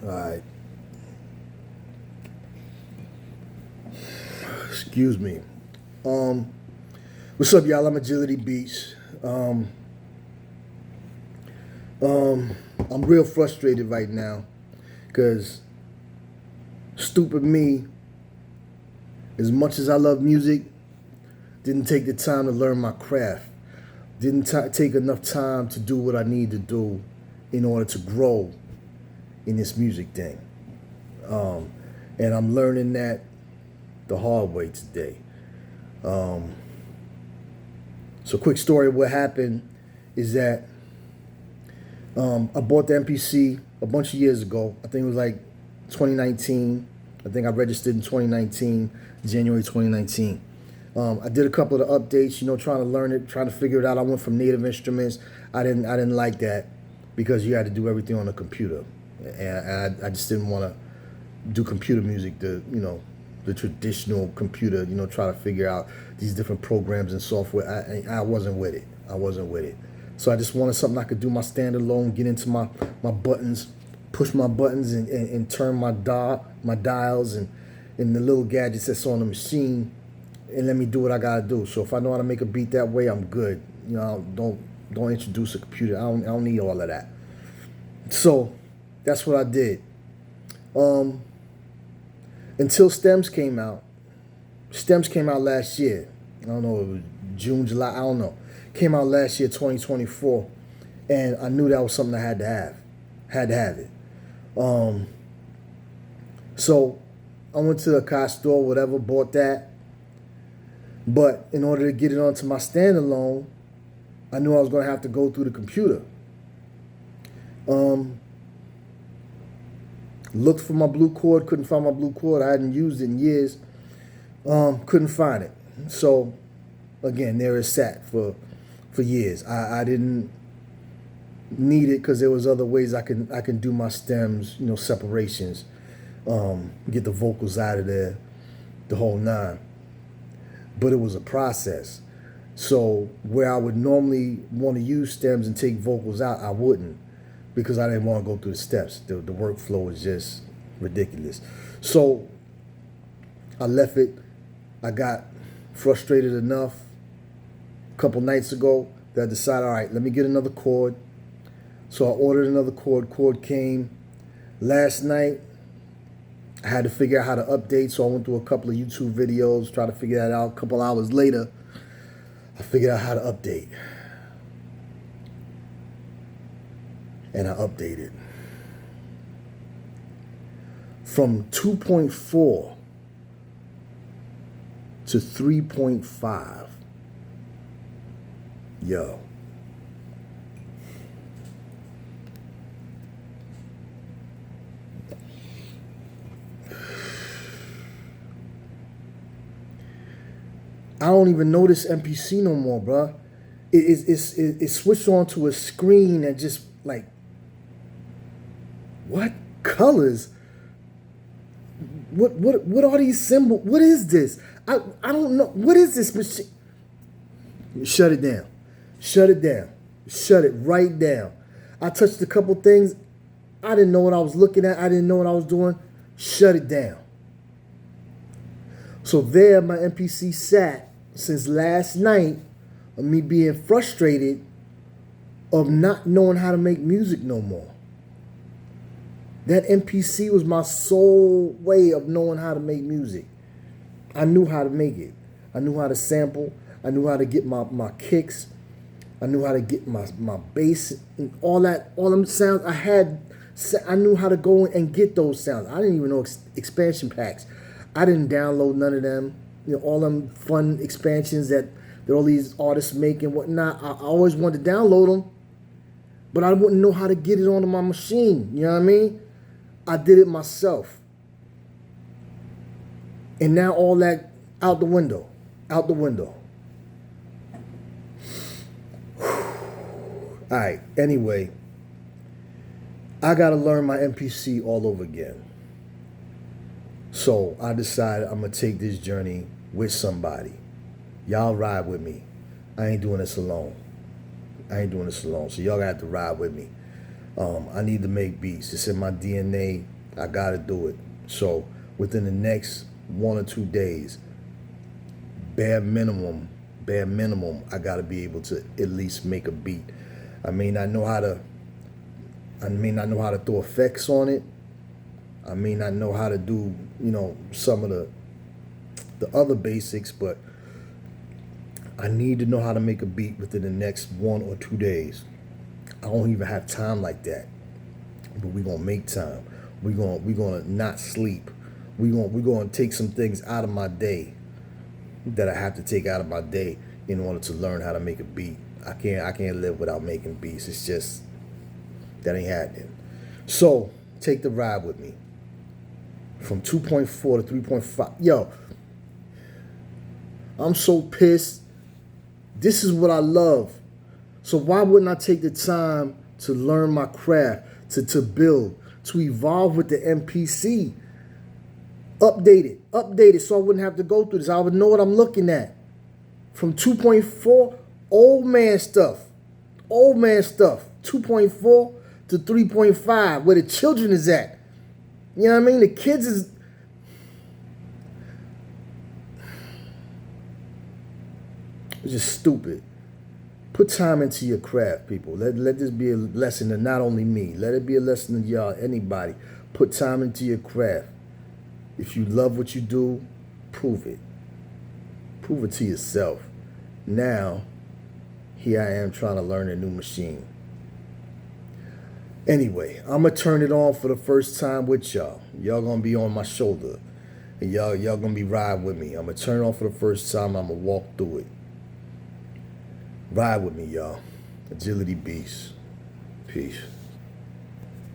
All right. Excuse me. Um, what's up, y'all? I'm Agility Beats. Um, um, I'm real frustrated right now because stupid me, as much as I love music, didn't take the time to learn my craft. Didn't take enough time to do what I need to do in order to grow in this music thing. Um, and I'm learning that the hard way today. Um, so quick story of what happened is that I bought the MPC a bunch of years ago. I think it was like 2019. I think I registered in 2019, January 2019. I did a couple of the updates, trying to learn it, trying to figure it out. I went from native instruments. I didn't like that because you had to do everything on a computer, and I just didn't want to do computer music. The traditional computer. Try to figure out these different programs and software. I wasn't with it. I wasn't with it. So I just wanted something I could do my standalone, get into my buttons, push my buttons and turn my dials and the little gadgets that's on the machine, and let me do what I gotta do. So if I know how to make a beat that way, I'm good. Don't introduce a computer. I don't need all of that. So that's what I did. Until Stems came out. Stems came out last year. I don't know, it was June, July, I don't know. Came out last year, 2024. And I knew that was something I had to have. Had to have it. So I went to the car store, whatever, bought that. But in order to get it onto my standalone, I knew I was going to have to go through the computer. Looked for my blue cord, couldn't find my blue cord. I hadn't used it in years. Couldn't find it. So again, there it sat for years. I didn't need it because there was other ways I can do my stems, separations, get the vocals out of there, the whole nine. But it was a process. So where I would normally want to use stems and take vocals out, I wouldn't, because I didn't want to go through the steps. The workflow was just ridiculous. So I left it. I got frustrated enough a couple nights ago that I decided, all right, let me get another cord. So I ordered another cord. Cord came last night. I had to figure out how to update, so I went through a couple of YouTube videos, tried to figure that out. A couple hours later, I figured out how to update. And I updated. From 2.4 to 3.5. Yo. I don't even know this MPC no more, bruh. It switched on to a screen that just like, what colors? What are these symbols? What is this? I don't know. What is this machine? Shut it down. Shut it down. Shut it right down. I touched a couple things. I didn't know what I was looking at. I didn't know what I was doing. Shut it down. So there my MPC sat since last night of me being frustrated of not knowing how to make music no more. That MPC was my sole way of knowing how to make music. I knew how to make it. I knew how to sample. I knew how to get my kicks. I knew how to get my bass and all them sounds. I knew how to go and get those sounds. I didn't even know expansion packs. I didn't download none of them. All them fun expansions that all these artists make and whatnot. I always wanted to download them, but I wouldn't know how to get it onto my machine. You know what I mean? I did it myself. And now all that out the window. Out the window. All right, anyway, I got to learn my MPC all over again. So I decided I'm going to take this journey with somebody. Y'all ride with me. I ain't doing this alone. So y'all got to ride with me. I need to make beats. It's in my DNA. I gotta do it. So within the next 1 or 2 days, bare minimum, I gotta be able to at least make a beat. I may not know how to throw effects on it. I may not know how to do, some of the other basics, but I need to know how to make a beat within the next 1 or 2 days. I don't even have time like that, but we're gonna make time. We're gonna not sleep. We're gonna take some things out of my day that I have to take out of my day in order to learn how to make a beat. I can't live without making beats. It's just that ain't happening. So take the ride with me from 2.4 to 3.5. Yo, I'm so pissed. This is what I love. So why wouldn't I take the time to learn my craft, to build, to evolve with the MPC? Update it so I wouldn't have to go through this. I would know what I'm looking at. From 2.4, old man stuff. 2.4 to 3.5, where the children is at. You know what I mean? The kids is... It's just stupid. Put time into your craft, people. Let this be a lesson to not only me. Let it be a lesson to y'all, anybody. Put time into your craft. If you love what you do, prove it. Prove it to yourself. Now, here I am trying to learn a new machine. Anyway, I'm going to turn it on for the first time with y'all. Y'all going to be on my shoulder. And y'all going to be riding with me. I'm going to turn it on for the first time. I'm going to walk through it. Ride with me, y'all. Agility Beast. Peace.